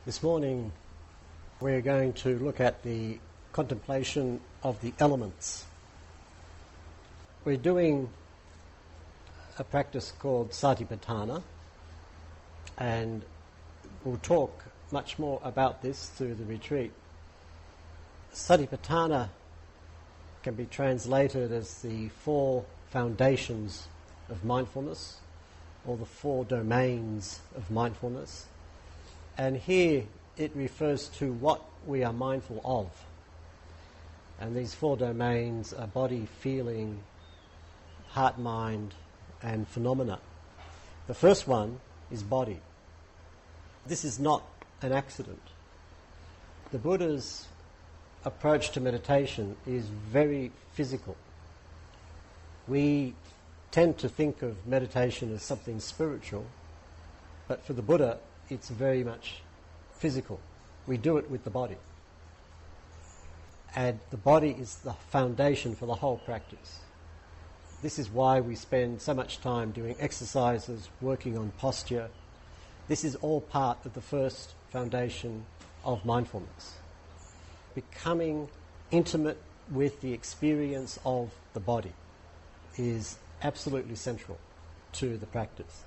This morning we're going to look at the contemplation of the elements. We're doing a practice called Satipatthana, and we'll talk much more about this through the retreat. Satipatthana can be translated as the four foundations of mindfulness, or the four domains of mindfulness. And here it refers to what we are mindful of. And these four domains are body, feeling, heart, mind, and phenomena. The first one is body. This is not an accident. The Buddha's approach to meditation is very physical. We tend to think of meditation as something spiritual, but for the Buddha, it's very much physical. We do it with the body. And the body is the foundation for the whole practice. This is why we spend so much time doing exercises, working on posture. This is all part of the first foundation of mindfulness. Becoming intimate with the experience of the body is absolutely central to the practice.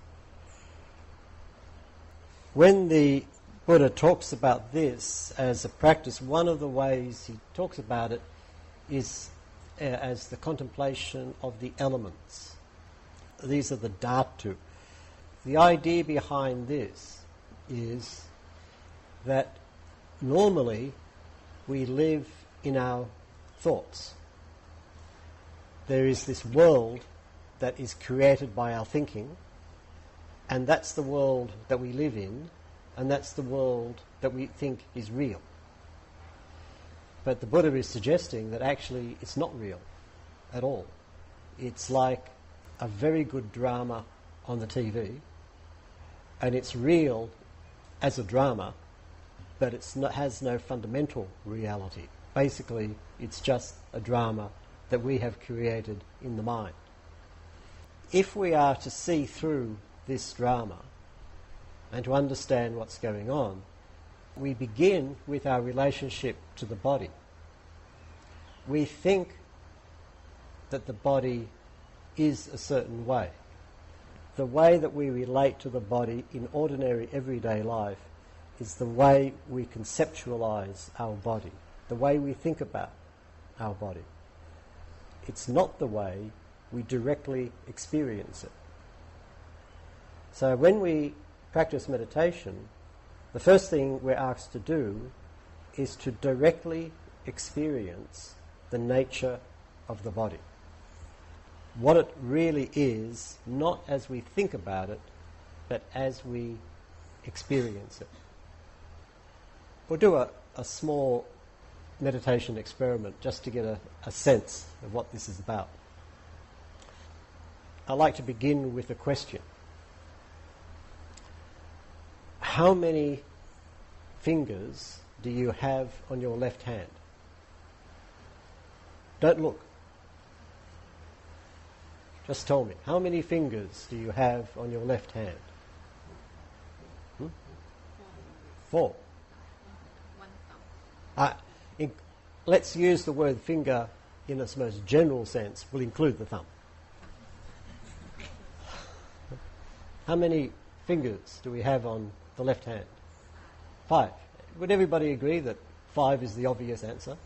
When the Buddha talks about this as a practice, one of the ways he talks about it is as the contemplation of the elements. These are the dhatu. The idea behind this is that normally we live in our thoughts. There is this world that is created by our thinking, and that's the world that we live in, and that's the world that we think is real. But the Buddha is suggesting that actually it's not real at all. It's like a very good drama on the TV, and it's real as a drama, but has no fundamental reality. Basically, it's just a drama that we have created in the mind. If we are to see through this drama and to understand what's going on, we begin with our relationship to the body. We think that the body is a certain way. The way that we relate to the body in ordinary everyday life is the way we conceptualize our body, the way we think about our body. It's not the way we directly experience it. So when we practice meditation, the first thing we're asked to do is to directly experience the nature of the body. What it really is, not as we think about it, but as we experience it. We'll do a small meditation experiment just to get a sense of what this is about. I'd like to begin with a question. How many fingers do you have on your left hand? Don't look. Just tell me. How many fingers do you have on your left hand? 4. One thumb. Let's use the word finger in its most general sense. We'll include the thumb. How many fingers do we have on the left hand? 5. Would everybody agree that 5 is the obvious answer?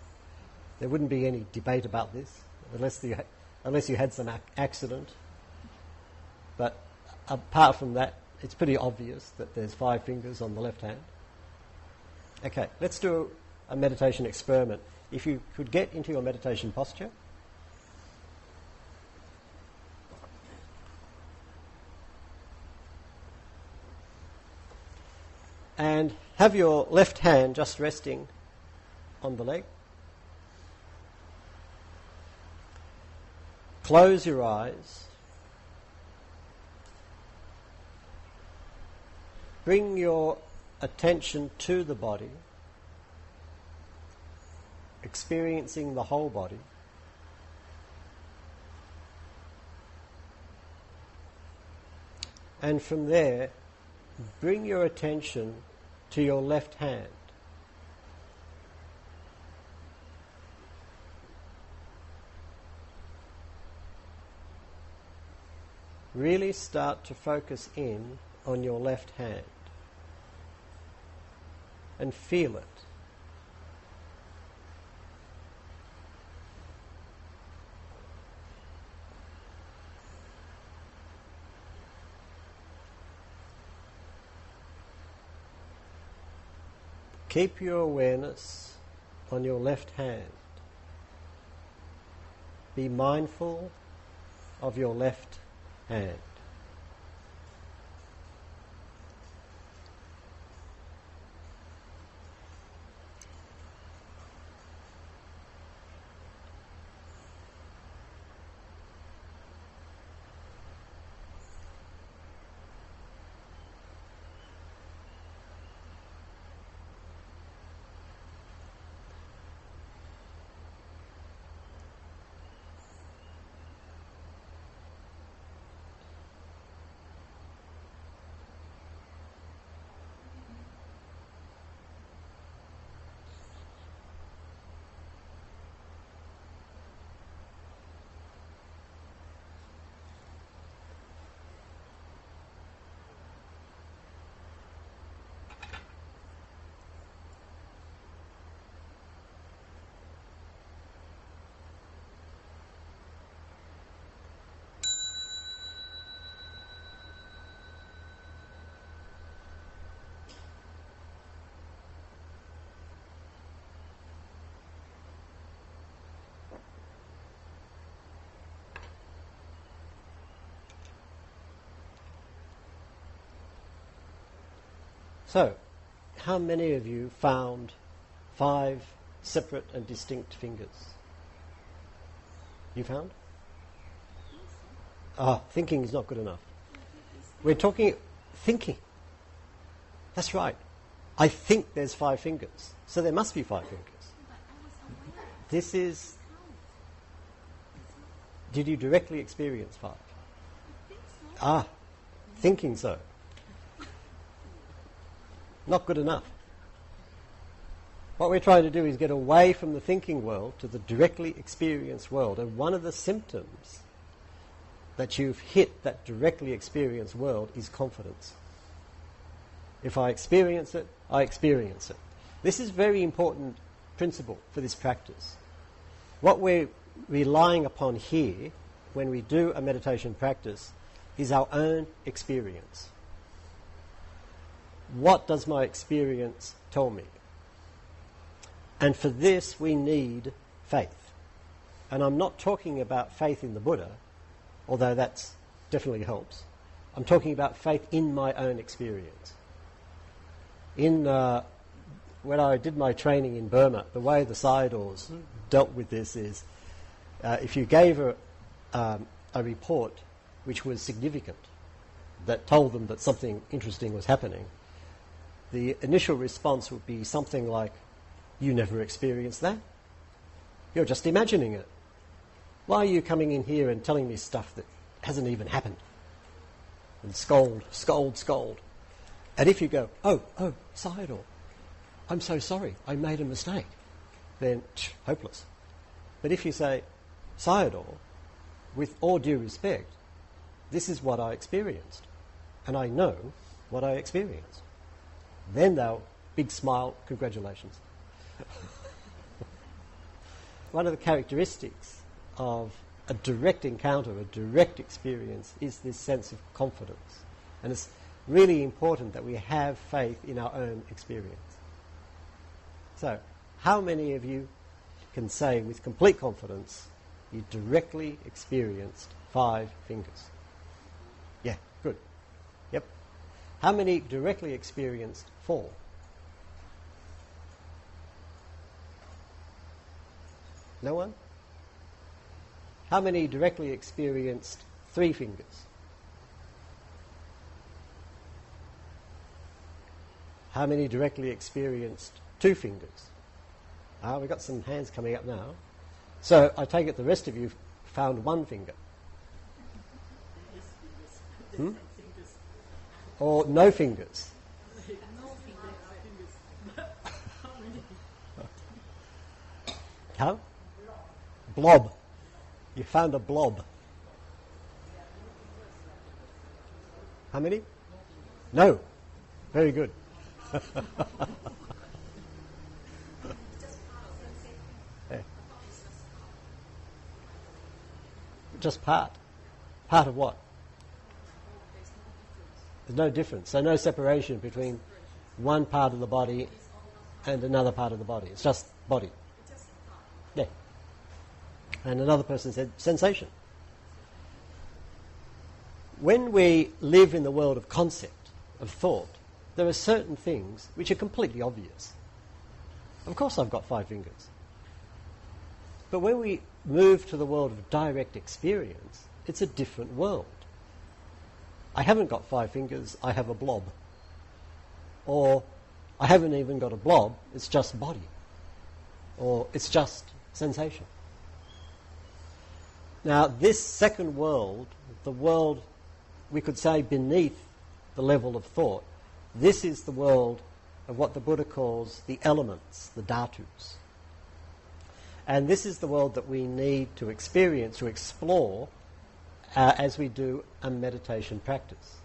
There wouldn't be any debate about this unless you had some accident. But apart from that, it's pretty obvious that there's 5 fingers on the left hand. Okay, let's do a meditation experiment. If you could get into your meditation posture. And have your left hand just resting on the leg. Close your eyes. Bring your attention to the body, experiencing the whole body. And from there, bring your attention to your left hand. Really start to focus in on your left hand and feel it. Keep your awareness on your left hand. Be mindful of your left hand. So, how many of you found 5 separate and distinct fingers? You found? Thinking is not good enough. We're talking thinking. That's right. I think there's 5 fingers. So there must be 5 fingers. This is... Did you directly experience 5? Thinking so. Not good enough. What we're trying to do is get away from the thinking world to the directly experienced world. And one of the symptoms that you've hit that directly experienced world is confidence. If I experience it, I experience it. This is a very important principle for this practice. What we're relying upon here when we do a meditation practice is our own experience. What does my experience tell me? And for this we need faith. And I'm not talking about faith in the Buddha, although that definitely helps. I'm talking about faith in my own experience. When I did my training in Burma, the way the Sayadaws dealt with this is if you gave a report which was significant, that told them that something interesting was happening, the initial response would be something like, "You never experienced that. You're just imagining it. Why are you coming in here and telling me stuff that hasn't even happened?" And scold, scold, scold. And if you go, oh, Sayadaw, I'm so sorry, I made a mistake, then hopeless. But if you say, Sayadaw, with all due respect, this is what I experienced, and I know what I experienced, then they'll big smile, congratulations. One of the characteristics of a direct encounter, a direct experience, is this sense of confidence. And it's really important that we have faith in our own experience. So, how many of you can say with complete confidence you directly experienced 5 fingers? Yeah, good. Yep. How many directly experienced 4? No one? How many directly experienced 3 fingers? How many directly experienced 2 fingers? We've got some hands coming up now. So I take it the rest of you found 1 finger. Or no fingers? How? Blob. You found a blob. How many? No. Very good. Yeah. Just part. Part of what? There's no difference. So no separation between one part of the body and another part of the body. It's just body. Yeah. And another person said sensation. When we live in the world of concept, of thought, there are certain things which are completely obvious. Of course I've got 5 fingers. But when we move to the world of direct experience, it's a different world. I haven't got 5 fingers, I have a blob. Or I haven't even got a blob, it's just body. Or it's just sensation. Now, this second world, the world, we could say, beneath the level of thought, this is the world of what the Buddha calls the elements, the dhatus. And this is the world that we need to experience, to explore, as we do a meditation practice.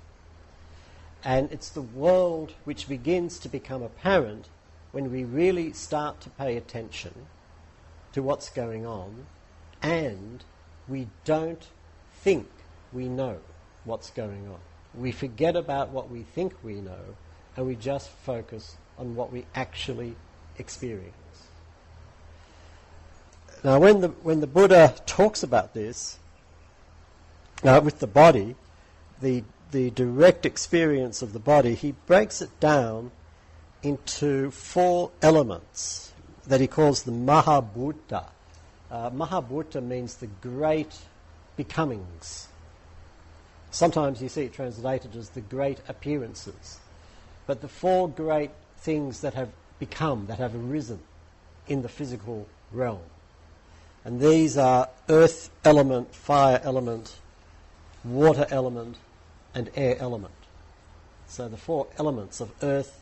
And it's the world which begins to become apparent when we really start to pay attention to what's going on, and we don't think we know what's going on. We forget about what we think we know, and we just focus on what we actually experience. Now, when the Buddha talks about this, with the body, the direct experience of the body, he breaks it down into 4 elements that he calls the Mahabhuta. Mahabhuta means the great becomings. Sometimes you see it translated as the great appearances. But the 4 great things that have become, that have arisen in the physical realm. And these are earth element, fire element, water element, and air element. So the 4 elements of earth,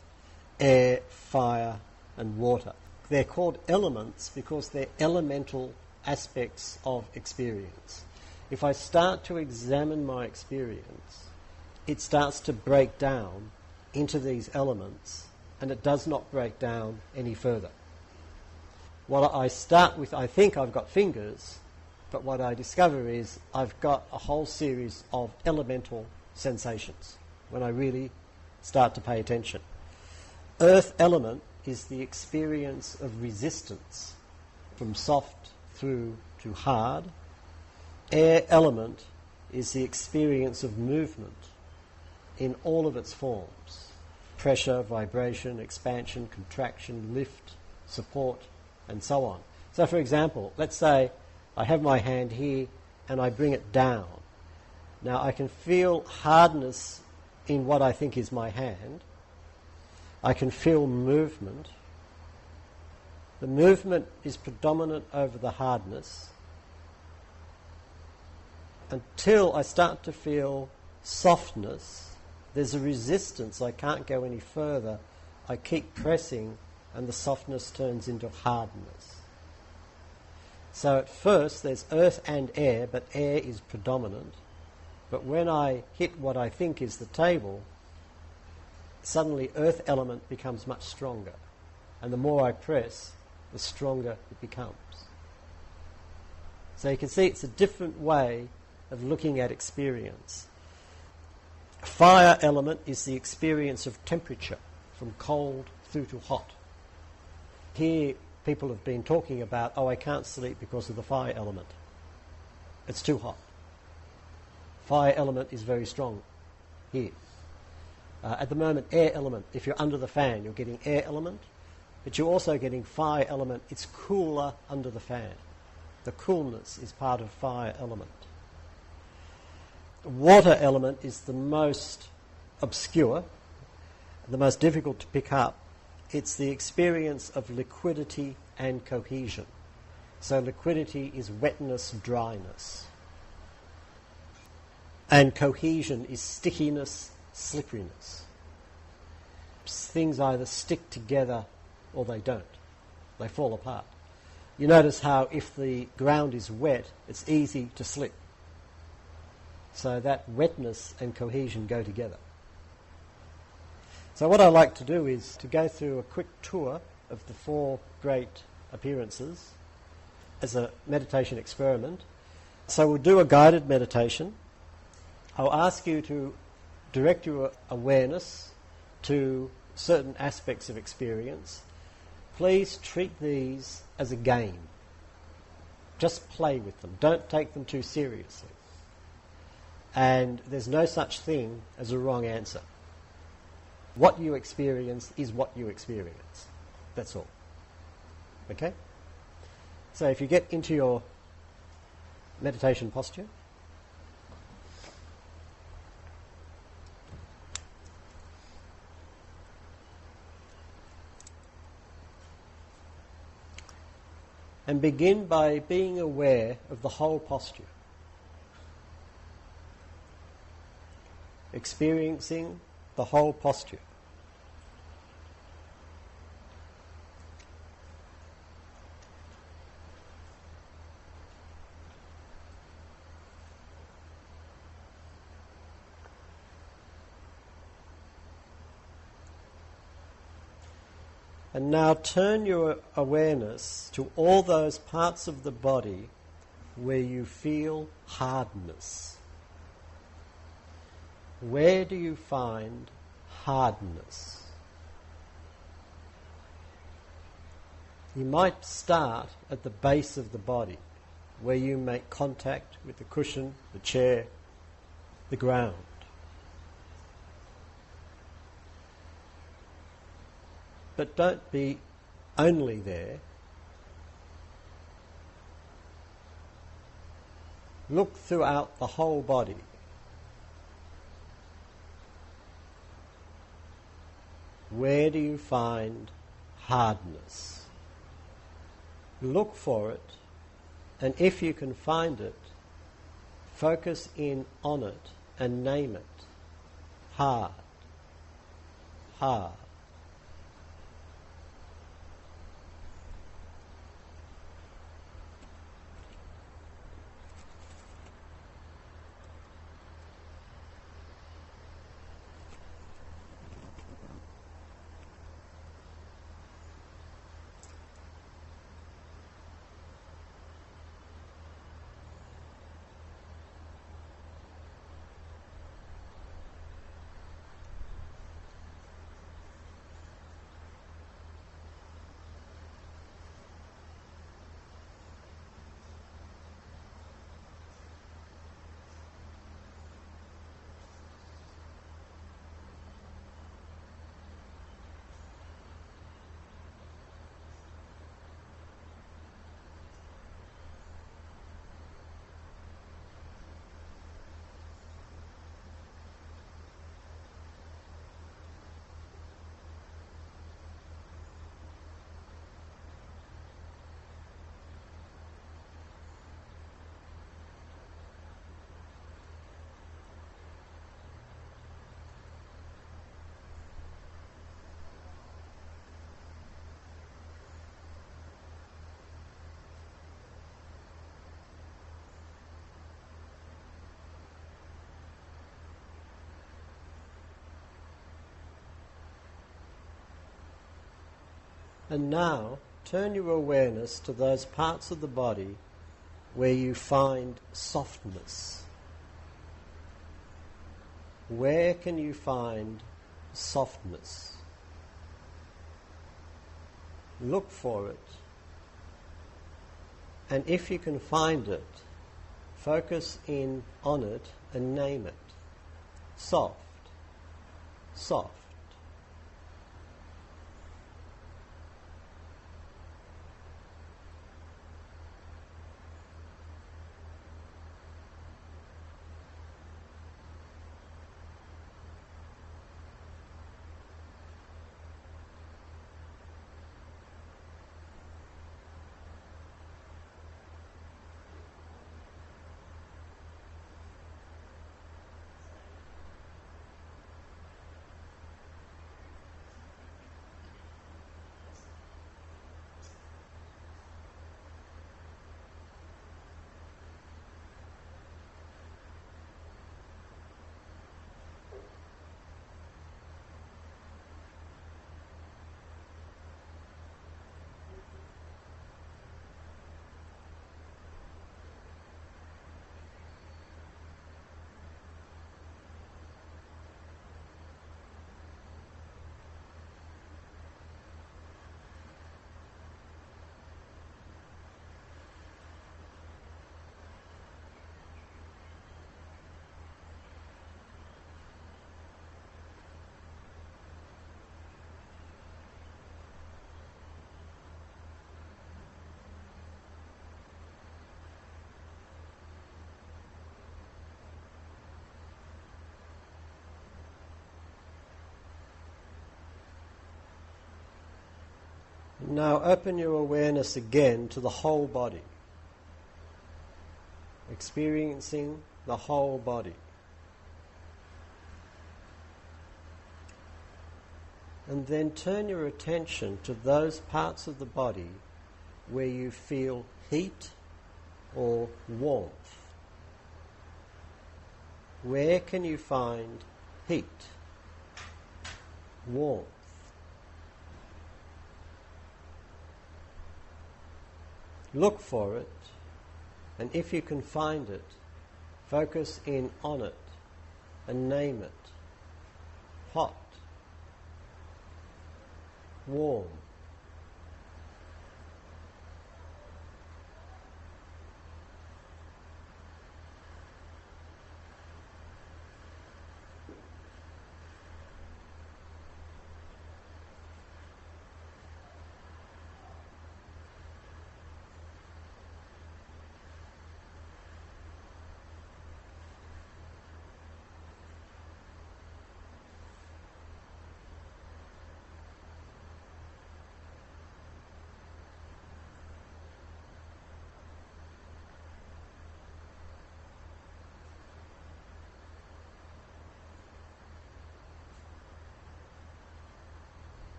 air, fire, and water. They're called elements because they're elemental aspects of experience. If I start to examine my experience, it starts to break down into these elements, and it does not break down any further. What I start with, I think I've got fingers, but what I discover is I've got a whole series of elemental sensations when I really start to pay attention. Earth element is the experience of resistance, from soft through to hard. Air element is the experience of movement in all of its forms: pressure, vibration, expansion, contraction, lift, support, and so on. So for example, let's say I have my hand here and I bring it down. Now I can feel hardness in what I think is my hand. I can feel movement. The movement is predominant over the hardness until I start to feel softness. There's a resistance. I can't go any further. I keep pressing and the softness turns into hardness. So at first there's earth and air, but air is predominant. But when I hit what I think is the table, suddenly earth element becomes much stronger. And the more I press, the stronger it becomes. So you can see it's a different way of looking at experience. Fire element is the experience of temperature, from cold through to hot. Here people have been talking about, oh, I can't sleep because of the fire element. It's too hot. Fire element is very strong here. At the moment, air element, if you're under the fan, you're getting air element, but you're also getting fire element. It's cooler under the fan. The coolness is part of fire element. Water element is the most obscure, the most difficult to pick up. It's the experience of liquidity and cohesion. So liquidity is wetness, dryness. And cohesion is stickiness, slipperiness. Things either stick together or they don't. They fall apart. You notice how if the ground is wet, it's easy to slip. So that wetness and cohesion go together. So what I like to do is to go through a quick tour of the four great appearances as a meditation experiment. So we'll do a guided meditation. I'll ask you to direct your awareness to certain aspects of experience. Please treat these as a game. Just play with them. Don't take them too seriously. And there's no such thing as a wrong answer. What you experience is what you experience. That's all. Okay? So if you get into your meditation posture, and begin by being aware of the whole posture, experiencing the whole posture. And now turn your awareness to all those parts of the body where you feel hardness. Where do you find hardness? You might start at the base of the body, where you make contact with the cushion, the chair, the ground. But don't be only there. Look throughout the whole body. Where do you find hardness? Look for it, and if you can find it, focus in on it and name it. Hard. Hard. And now, turn your awareness to those parts of the body where you find softness. Where can you find softness? Look for it. And if you can find it, focus in on it and name it. Soft. Soft. Now open your awareness again to the whole body, experiencing the whole body. And then turn your attention to those parts of the body where you feel heat or warmth. Where can you find heat, warmth? Look for it, and if you can find it, focus in on it and name it. Hot, warm.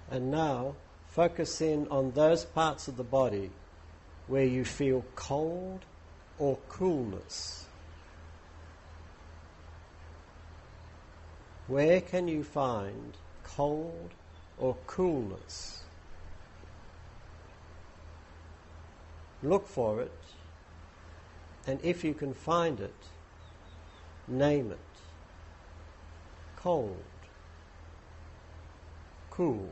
And now focus in on those parts of the body where you feel cold or coolness. Where can you find cold or coolness? Look for it, and if you can find it, name it. Cold, cool.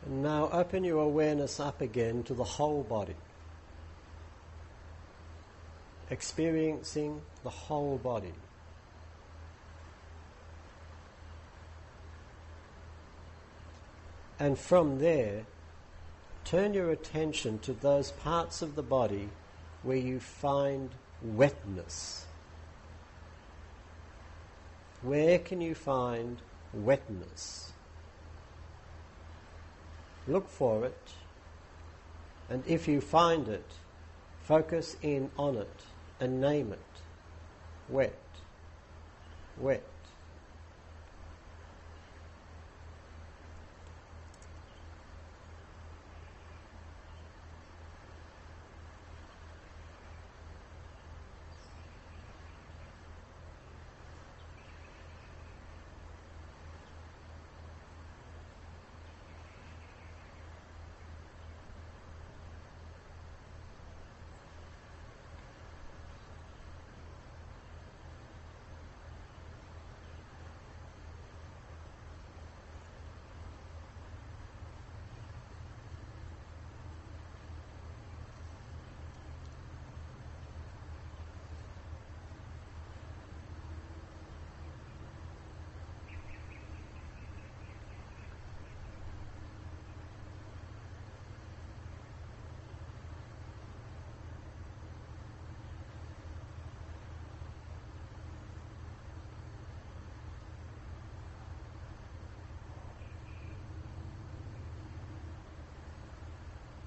And now open your awareness up again to the whole body, experiencing the whole body. And from there, turn your attention to those parts of the body where you find wetness. Where can you find wetness? Look for it, and if you find it, focus in on it and name it. Wet, wet.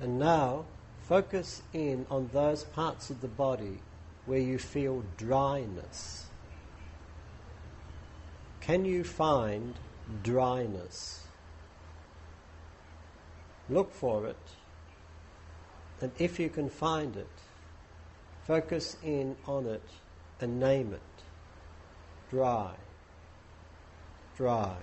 And now focus in on those parts of the body where you feel dryness. Can you find dryness? Look for it, and if you can find it, focus in on it and name it. Dry, dry.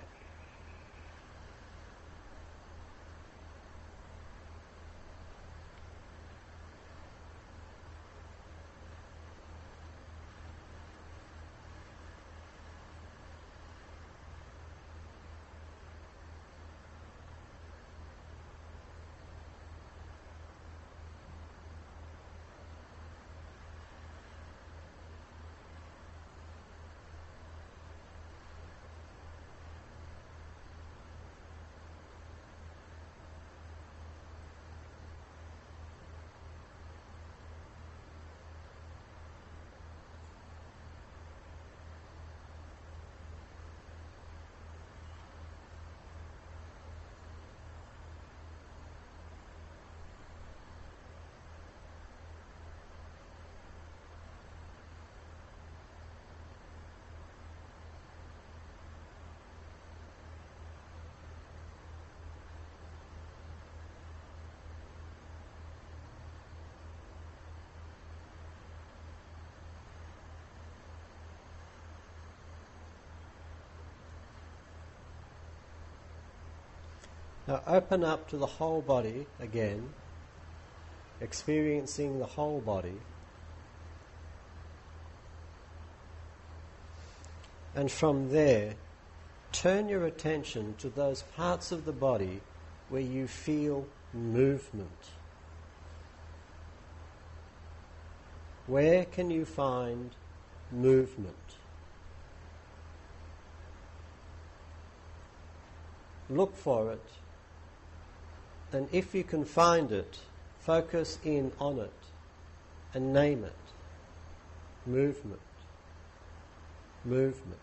Now open up to the whole body again, experiencing the whole body. And from there, turn your attention to those parts of the body where you feel movement. Where can you find movement? Look for it, and if you can find it, focus in on it and name it. Movement, movement.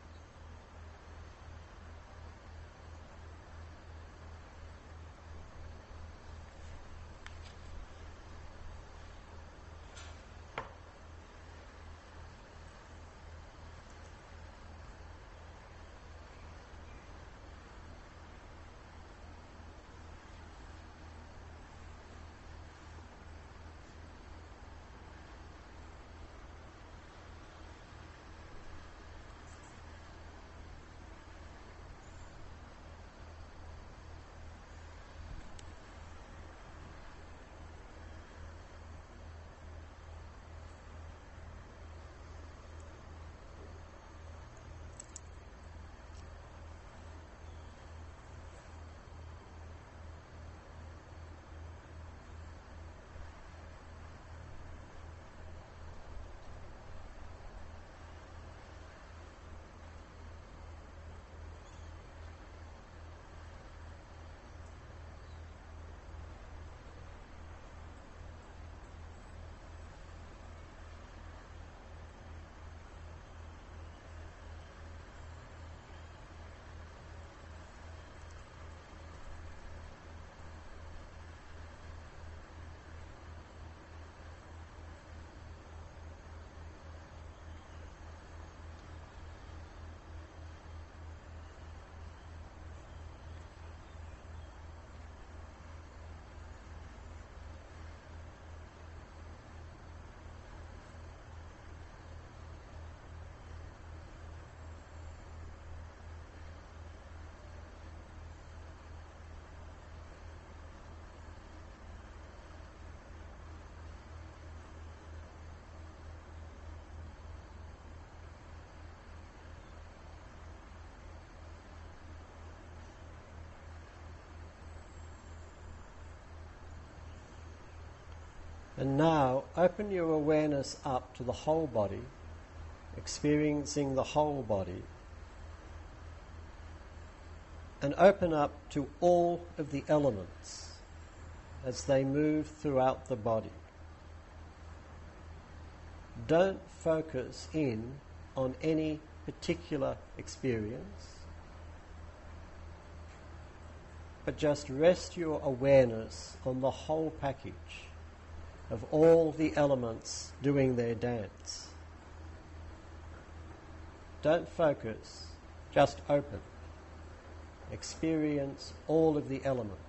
And now open your awareness up to the whole body, experiencing the whole body, and open up to all of the elements as they move throughout the body. Don't focus in on any particular experience. but just rest your awareness on the whole package of all the elements doing their dance. Don't focus, just open. Experience all of the elements.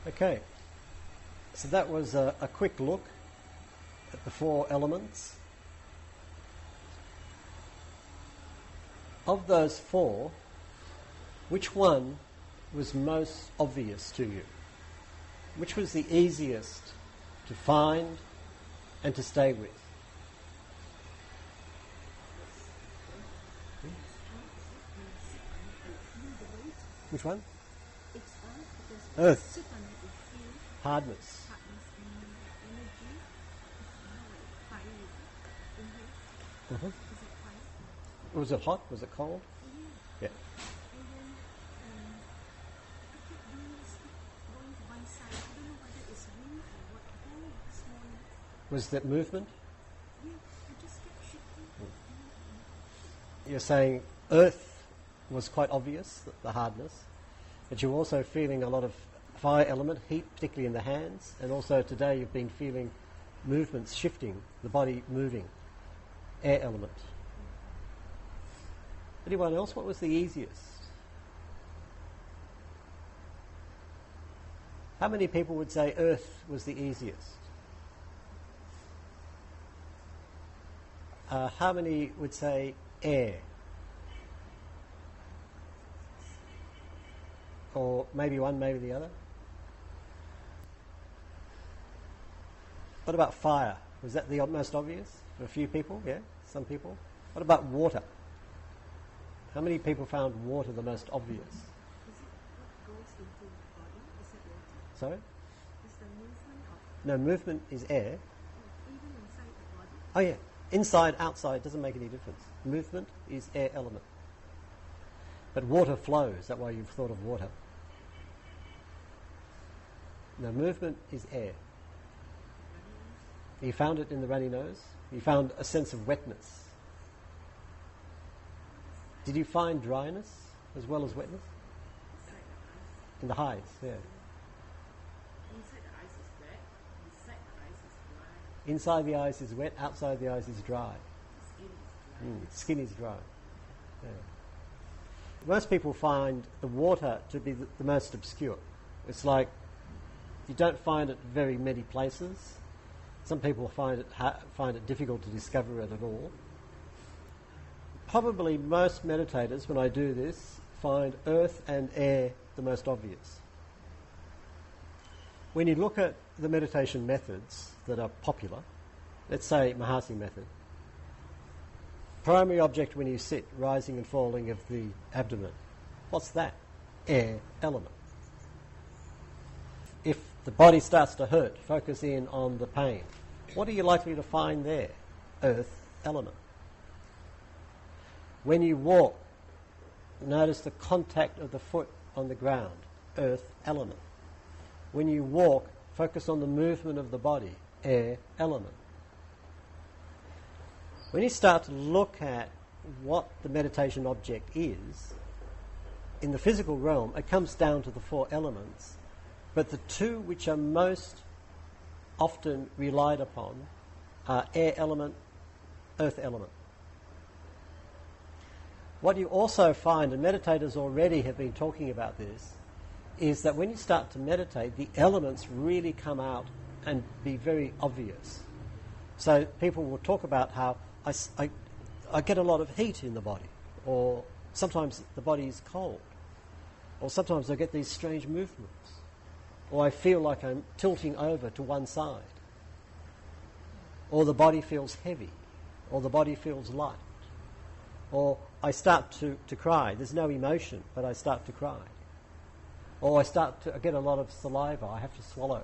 Okay, so that was a quick look at the four elements. Of those four, which one was most obvious to you? Which was the easiest to find and to stay with? Which one? Earth. Hardness. Was it hot? Was it cold? Yeah. Was that movement? You're saying earth was quite obvious, the hardness, but you're also feeling a lot of fire element, heat, particularly in the hands, and also today you've been feeling movements shifting, the body moving, air element. Anyone else? What was the easiest? How many people would say earth was the easiest? How many would say air? Or maybe one, maybe the other? What about fire? Was that the most obvious for a few people? Yeah, some people. What about water? How many people found water the most obvious? Is it what goes into the body? Is it water? Sorry? Is the movement of... No, movement is air. Even inside the body? Oh yeah, inside, outside, doesn't make any difference. Movement is air element. But water flows, that's why you've thought of water. No, movement is air. You found it in the runny nose. You found a sense of wetness. Did you find dryness as well as wetness? In the eyes, yeah. Inside the eyes is wet, inside the eyes is dry. Inside the eyes is wet, outside the eyes is dry. Skin is dry. Skin is dry. Yeah. Most people find the water to be the most obscure. It's like you don't find it very many places. Some people find it difficult to discover it at all. Probably most meditators, when I do this, find earth and air the most obvious. when you look at the meditation methods that are popular, let's say Mahasi method, primary object when you sit, rising and falling of the abdomen, what's that? Air element. If the body starts to hurt, focus in on the pain. What are you likely to find there? Earth element. When you walk, notice the contact of the foot on the ground. Earth element. When you walk, focus on the movement of the body. Air element. When you start to look at what the meditation object is, in the physical realm, it comes down to the 4 elements, but the 2 which are most often relied upon are air element, earth element. What you also find, and meditators already have been talking about this, is that when you start to meditate, the elements really come out and be very obvious. So people will talk about how I get a lot of heat in the body, or sometimes the body is cold, or sometimes I get these strange movements, or I feel like I'm tilting over to one side, or the body feels heavy, or the body feels light, or I start to cry. There's no emotion, but I start to cry. Or I get a lot of saliva, I have to swallow.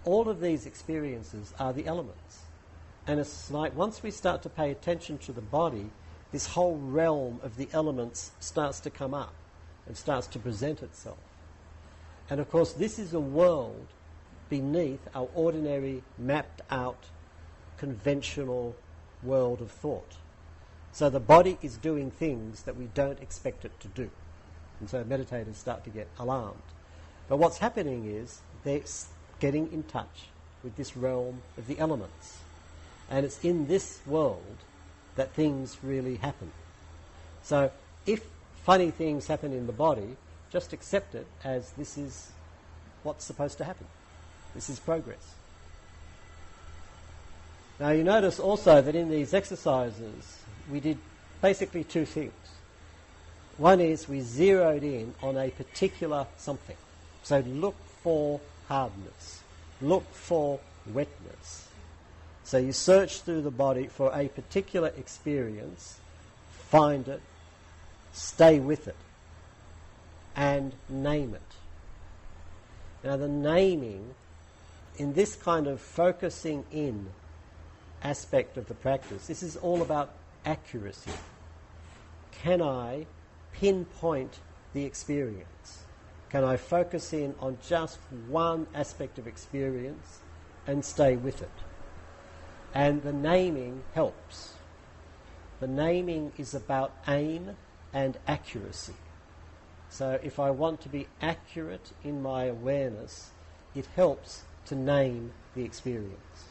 All of these experiences are the elements. And it's like once we start to pay attention to the body, this whole realm of the elements starts to come up and starts to present itself. And of course, this is a world beneath our ordinary, mapped out, conventional world of thought. So the body is doing things that we don't expect it to do. And so meditators start to get alarmed. But what's happening is they're getting in touch with this realm of the elements. And it's in this world that things really happen. So if funny things happen in the body, just accept it as this is what's supposed to happen. This is progress. Now you notice also that in these exercises we did basically 2 things. One is we zeroed in on a particular something. So look for hardness. Look for wetness. So you search through the body for a particular experience, find it, stay with it, and name it. Now the naming, in this kind of focusing in aspect of the practice, this is all about accuracy. Can I pinpoint the experience? Can I focus in on just one aspect of experience and stay with it? And the naming helps. The naming is about aim and accuracy. So if I want to be accurate in my awareness, it helps to name the experience.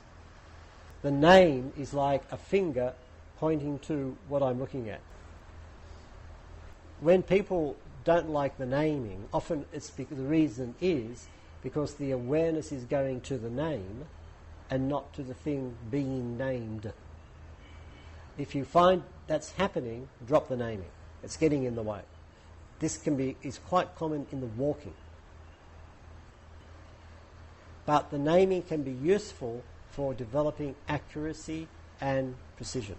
The name is like a finger pointing to what I'm looking at. When people don't like the naming, often the reason is because the awareness is going to the name and not to the thing being named. If you find that's happening, drop the naming. It's getting in the way. This is quite common in the walking. But the naming can be useful for developing accuracy and precision.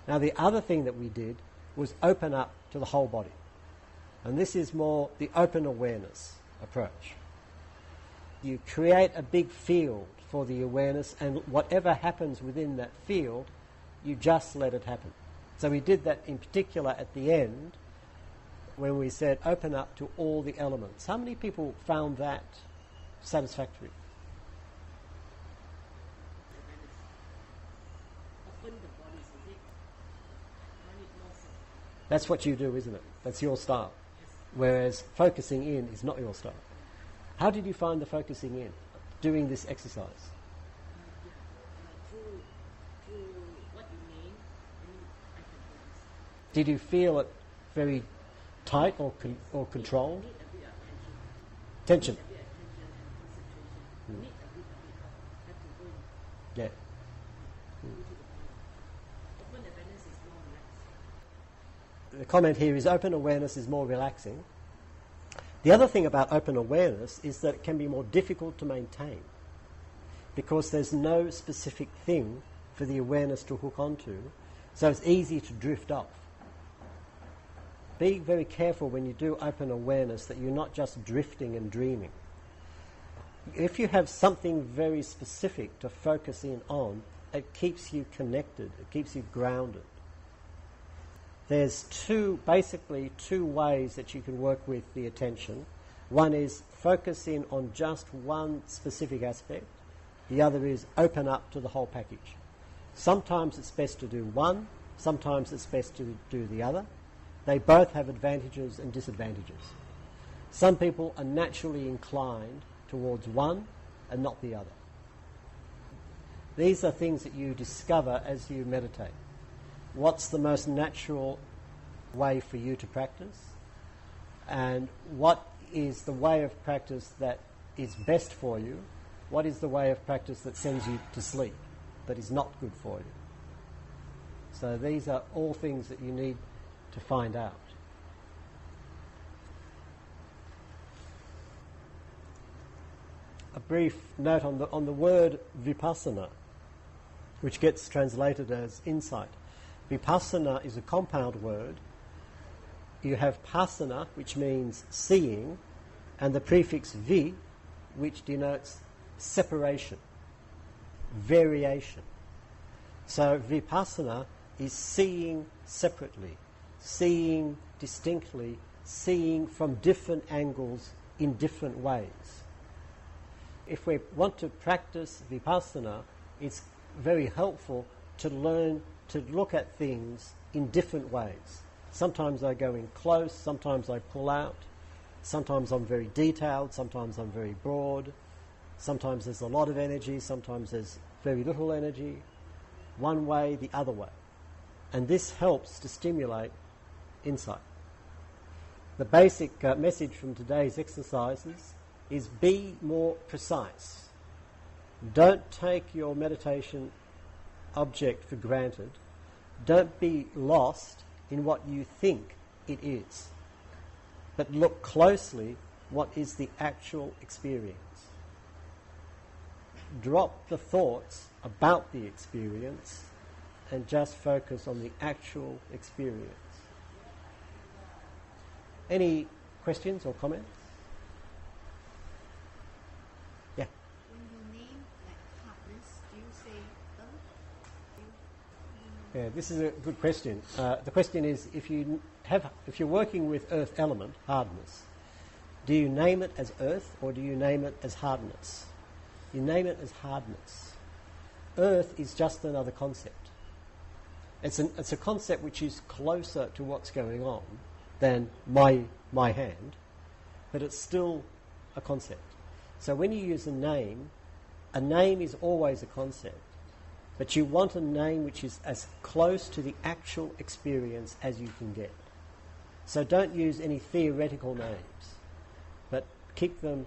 Now the other thing that we did was open up to the whole body. And this is more the open awareness approach. You create a big field for the awareness, and whatever happens within that field, you just let it happen. So we did that in particular at the end when we said open up to all the elements. How many people found that satisfactory? Open the body, is it? Find it more so. That's what you do, isn't it? That's your style. Yes. Whereas focusing in is not your style. How did you find the focusing in, doing this exercise? Through what you mean, I can do this. Did you feel it very tight or controlled? Need a bit of Tension. attention. A bit of attention and concentration. Need a bit of have to go Yeah. into the body. Open awareness is more relaxed. The comment here is open awareness is more relaxing. The other thing about open awareness is that it can be more difficult to maintain because there's no specific thing for the awareness to hook onto, so it's easy to drift off. Be very careful when you do open awareness that you're not just drifting and dreaming. If you have something very specific to focus in on, it keeps you connected, it keeps you grounded. There's basically two ways that you can work with the attention. One is focus in on just one specific aspect. The other is open up to the whole package. Sometimes it's best to do one, sometimes it's best to do the other. They both have advantages and disadvantages. Some people are naturally inclined towards one and not the other. These are things that you discover as you meditate. What's the most natural way for you to practice? And what is the way of practice that is best for you? What is the way of practice that sends you to sleep, that is not good for you? So these are all things that you need to find out. A brief note on the word vipassana, which gets translated as insight. Vipassana is a compound word. You have pasana, which means seeing, and the prefix vi, which denotes separation, variation. So vipassana is seeing separately, seeing distinctly, seeing from different angles in different ways. If we want to practice vipassana, it's very helpful to learn to look at things in different ways. Sometimes I go in close, sometimes I pull out, sometimes I'm very detailed, sometimes I'm very broad, sometimes there's a lot of energy, sometimes there's very little energy, one way, the other way. And this helps to stimulate insight. The basic message from today's exercises is be more precise. Don't take your meditation object for granted. Don't be lost in what you think it is. But look closely what is the actual experience. Drop the thoughts about the experience and just focus on the actual experience. Any questions or comments? Yeah. When you name like hardness, do you say earth? Yeah, this is a good question. The question is, if you're working with earth element, hardness, do you name it as earth or do you name it as hardness? You name it as hardness. Earth is just another concept. It's a concept which is closer to what's going on than my hand, but it's still a concept. So when you use a name is always a concept, but you want a name which is as close to the actual experience as you can get. So don't use any theoretical names, but keep them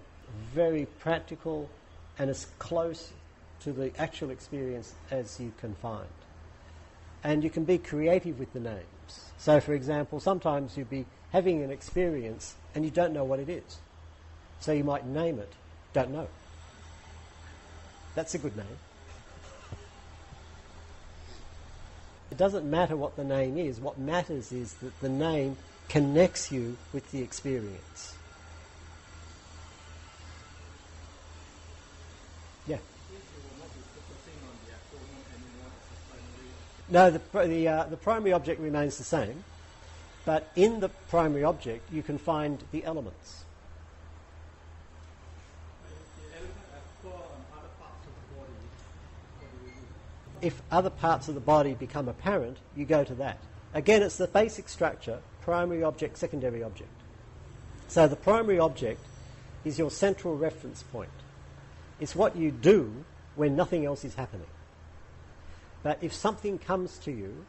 very practical and as close to the actual experience as you can find. And you can be creative with the names. So, for example, sometimes you'll be having an experience and you don't know what it is. So you might name it, don't know. That's a good name. It doesn't matter what the name is. What matters is that the name connects you with the experience. Yeah. No, the primary object remains the same, but in the primary object you can find the elements. If other parts of the body become apparent, you go to that. Again, it's the basic structure, primary object, secondary object. So the primary object is your central reference point. It's what you do when nothing else is happening. But if something comes to you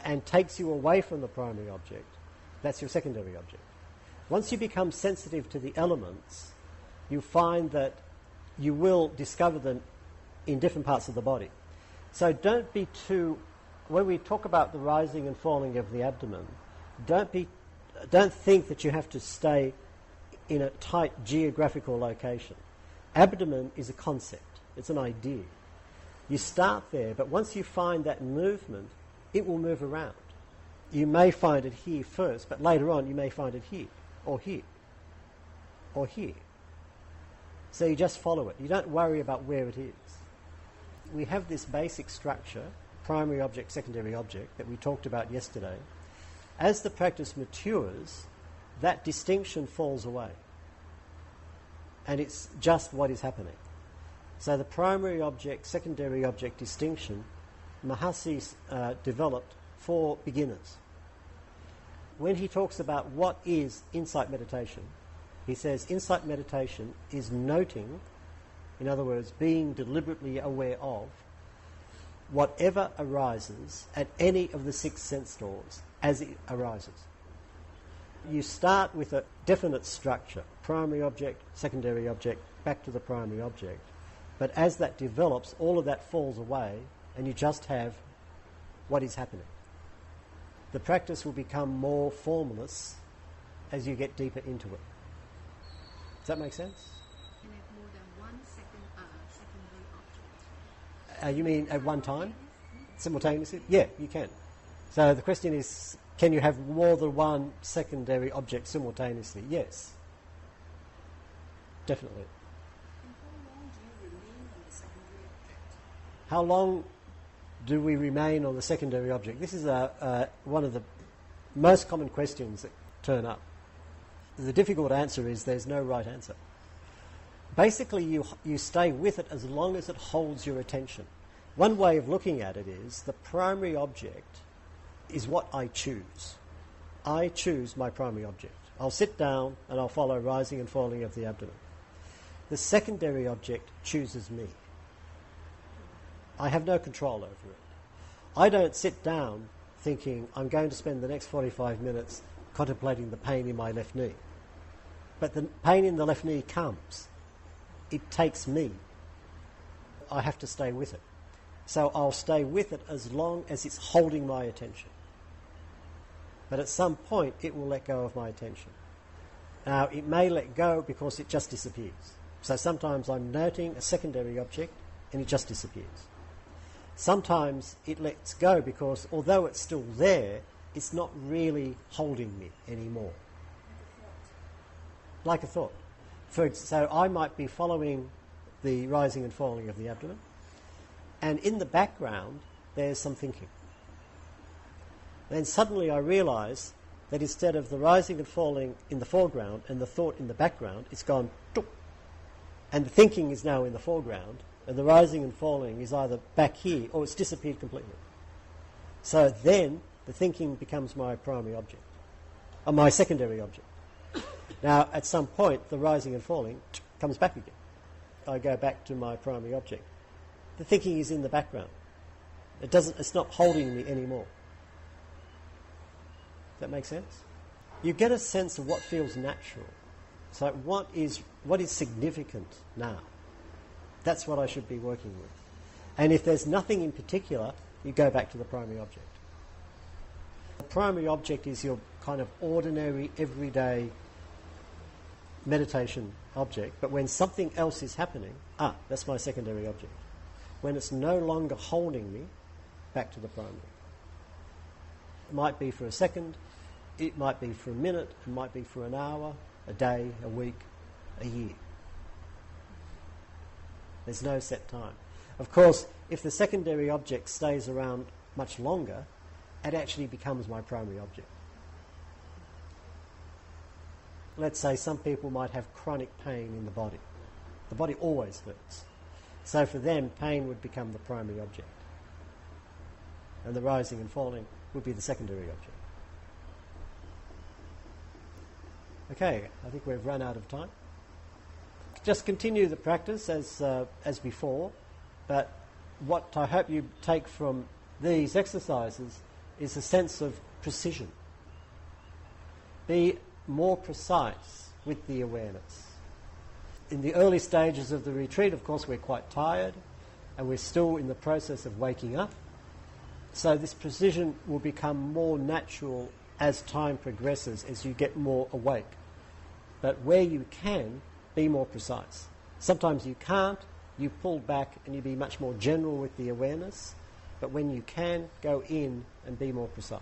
and takes you away from the primary object, that's your secondary object. Once you become sensitive to the elements, you find that you will discover them in different parts of the body. So don't be too, when we talk about the rising and falling of the abdomen, don't think that you have to stay in a tight geographical location. Abdomen is a concept. It's an idea. You start there, but once you find that movement, it will move around. You may find it here first, but later on you may find it here, or here, or here. So you just follow it. You don't worry about where it is. We have this basic structure, primary object, secondary object, that we talked about yesterday. As the practice matures, that distinction falls away. And it's just what is happening. So the primary object, secondary object distinction, Mahasi developed for beginners. When he talks about what is insight meditation, he says insight meditation is noting, in other words, being deliberately aware of, whatever arises at any of the 6 sense doors as it arises. You start with a definite structure, primary object, secondary object, back to the primary object. But as that develops, all of that falls away and you just have what is happening. The practice will become more formless as you get deeper into it. Does that make sense? Can have more than one secondary object? You mean at one time? Simultaneously? Yeah, you can. So the question is, can you have more than one secondary object simultaneously? Yes. Definitely. And how long do you remain on the secondary object? How long do we remain on the secondary object? This is one of the most common questions that turn up. The difficult answer is there's no right answer. Basically, you stay with it as long as it holds your attention. One way of looking at it is the primary object is what I choose. I choose my primary object. I'll sit down and I'll follow rising and falling of the abdomen. The secondary object chooses me. I have no control over it. I don't sit down thinking I'm going to spend the next 45 minutes contemplating the pain in my left knee. But the pain in the left knee comes. It takes me. I have to stay with it. So I'll stay with it as long as it's holding my attention. But at some point, it will let go of my attention. Now, it may let go because it just disappears. So sometimes I'm noting a secondary object and it just disappears. Sometimes it lets go because although it's still there, it's not really holding me anymore. Like a thought. So I might be following the rising and falling of the abdomen, and in the background there's some thinking. Then suddenly I realise that instead of the rising and falling in the foreground and the thought in the background, it's gone tuk, and the thinking is now in the foreground, and the rising and falling is either back here or it's disappeared completely. So then the thinking becomes my primary object, or my secondary object. Now, at some point, the rising and falling comes back again. I go back to my primary object. The thinking is in the background. It's not holding me anymore. Does that make sense? You get a sense of what feels natural. So what is significant now? That's what I should be working with. And if there's nothing in particular, you go back to the primary object. The primary object is your kind of ordinary, everyday meditation object, but when something else is happening, that's my secondary object. When it's no longer holding me, back to the primary. It might be for a second, it might be for a minute, it might be for an hour, a day, a week, a year. There's no set time. Of course, if the secondary object stays around much longer, it actually becomes my primary object. Let's say some people might have chronic pain in the body. The body always hurts. So for them, pain would become the primary object. And the rising and falling would be the secondary object. Okay, I think we've run out of time. Just continue the practice as before, but what I hope you take from these exercises is a sense of precision. Be more precise with the awareness. In the early stages of the retreat, of course, we're quite tired and we're still in the process of waking up. So this precision will become more natural as time progresses, as you get more awake. But where you can, be more precise. Sometimes you can't, you pull back and you be much more general with the awareness. But when you can, go in and be more precise.